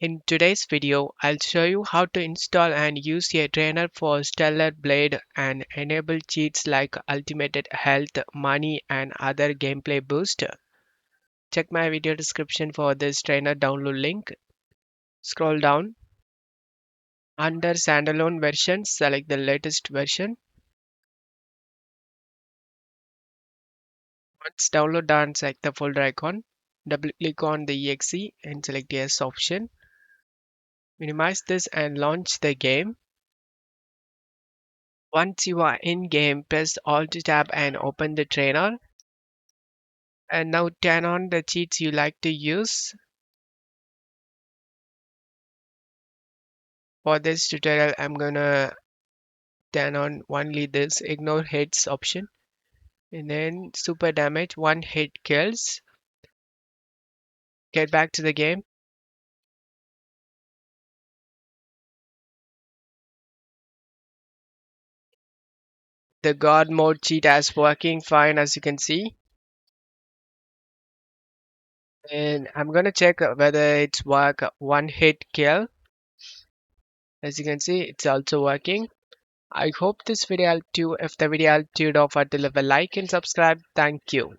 In today's video, I'll show you how to install and use a trainer for Stellar Blade and enable cheats like ultimate health, money, and other gameplay boost. Check my video description for this trainer download link. Scroll down. Under standalone version, select the latest version. Once download done, select the folder icon. Double click on the exe and select yes option. Minimize this and launch the game. Once you are in game, press Alt tab and open the trainer. And now turn on the cheats you like to use. For this tutorial, I'm gonna turn on only this ignore hits option. And then super damage, one hit kills. Get back to the game. The god mode cheat is working fine as you can see. And I'm gonna check whether it's work one hit kill. As you can see, it's also working. I hope this video helped you. If the video helped you, don't forget to leave a like and subscribe. Thank you.